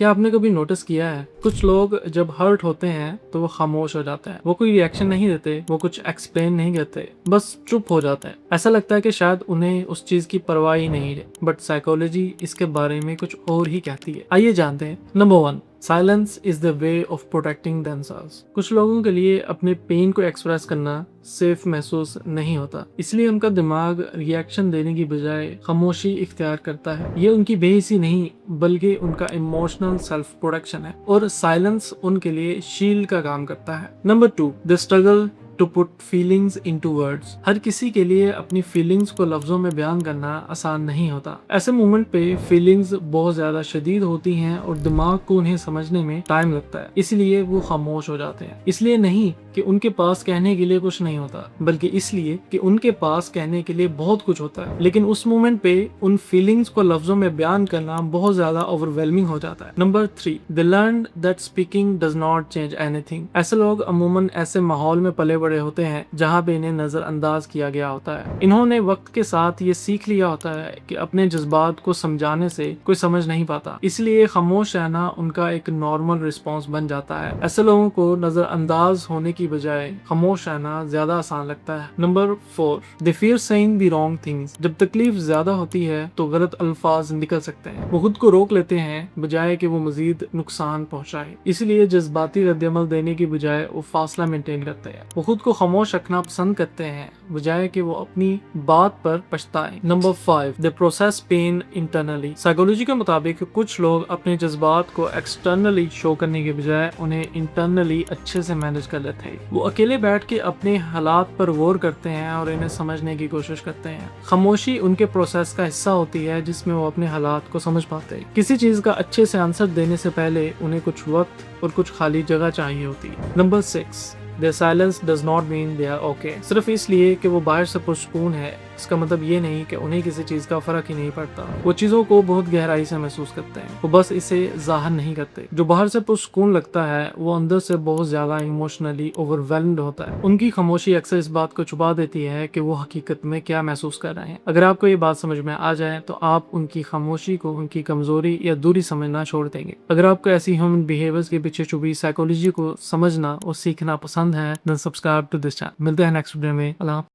क्या आपने कभी नोटिस किया है कुछ लोग जब हर्ट होते हैं तो वो खामोश हो जाते हैं, वो कोई रिएक्शन नहीं देते, वो कुछ एक्सप्लेन नहीं करते, बस चुप हो जाते हैं। ऐसा लगता है कि शायद उन्हें उस चीज की परवाह ही नहीं है, बट साइकोलॉजी इसके बारे में कुछ और ही कहती है। आइए जानते हैं। Number 1, silence is the way of protecting themselves. कुछ लोगों के लिए अपने पेन को एक्सप्रेस करना सेफ महसूस नहीं होता, इसलिए उनका दिमाग रिएक्शन देने की बजाय खामोशी इख्तियार करता है। ये उनकी बेहिसी नहीं बल्कि उनका इमोशनल सेल्फ प्रोटेक्शन है, और साइलेंस उनके लिए शील्ड का काम करता है। Number 2, the struggle to put feelings into words. हर किसी के लिए अपनी फीलिंग्स को लफ्जों में बयान करना आसान नहीं होता। ऐसे मोमेंट पे फीलिंग्स बहुत ज्यादा शदीद होती हैं और दिमाग को उन्हें समझने में टाइम लगता है, इसलिए वो खामोश हो जाते हैं। इसलिए नहीं कि उनके पास कहने के लिए कुछ नहीं होता, बल्कि इसलिए कि उनके पास कहने के लिए बहुत कुछ होता है, लेकिन उस मोमेंट पे उन फीलिंग्स को लफ्जों में बयान करना बहुत ज्यादा ओवरवेलमिंग हो जाता है। Number 3, they learn that speaking does not change anything. ऐसे लोग अमूमन ऐसे माहौल में पले बड़े होते हैं जहाँ पे इन्हें नजरअंदाज किया गया होता है। इन्होंने वक्त के साथ ये सीख लिया होता है कि अपने जज्बात को समझाने से कोई समझ नहीं पाता, इसलिए खामोश रहना उनका एक नॉर्मल रिस्पॉन्स बन जाता है। ऐसे लोगों को नजरअंदाज होने की बजाय खामोश रहना ज्यादा आसान लगता है। Number 4, they fear saying the wrong things. जब तकलीफ ज्यादा होती है तो गलत अल्फाज निकल सकते हैं, वो खुद को रोक लेते हैं बजाय कि वो मजीद नुकसान पहुंचाए, इसलिए जज्बाती रद्दअमल देने की बजाय वो फासला मेंटेन करते हैं। वो खुद को खामोश रखना पसंद करते हैं बजाय कि वो अपनी बात पर पछताएं। नंबर 5, दे प्रोसेस पेन इंटरनली। साइकोलॉजी के मुताबिक कुछ लोग अपने जज्बात को एक्सटर्नली शो करने के बजाय उन्हें इंटरनली अच्छे से मैनेज कर लेते हैं। वो अकेले बैठ के अपने हालात पर गौर करते हैं और इन्हें समझने की कोशिश करते हैं। खामोशी उनके प्रोसेस का हिस्सा होती है जिसमें वो अपने हालात को समझ पाते हैं। किसी चीज का अच्छे से आंसर देने से पहले उन्हें कुछ वक्त और कुछ खाली जगह चाहिए होती है। Number 6, Their silence does not mean they are okay। सिर्फ इसलिए कि वो बाहर से पुरसुकून है, इसका मतलब ये नहीं कि उन्हें किसी चीज का फर्क ही नहीं पड़ता। वो चीजों को बहुत गहराई से महसूस करते हैं, वो बस इसे जाहिर नहीं करते। जो बाहर से पुरसुकून लगता है वो अंदर से बहुत ज्यादा इमोशनली ओवरवेल्म्ड होता है। उनकी खामोशी अक्सर इस बात को छुपा देती है कि वो हकीकत में क्या महसूस कर रहे हैं। अगर आपको ये बात समझ में आ जाए तो आप उनकी खामोशी को उनकी कमजोरी या दूरी समझना छोड़ देंगे। अगर आपको ऐसी ह्यूमन बिहेवियर्स के पीछे छुपी साइकोलॉजी को समझना और सीखना पसंद है, then subscribe to this channel। मिलते हैं नेक्स्ट वीडियो में। अल्लाह।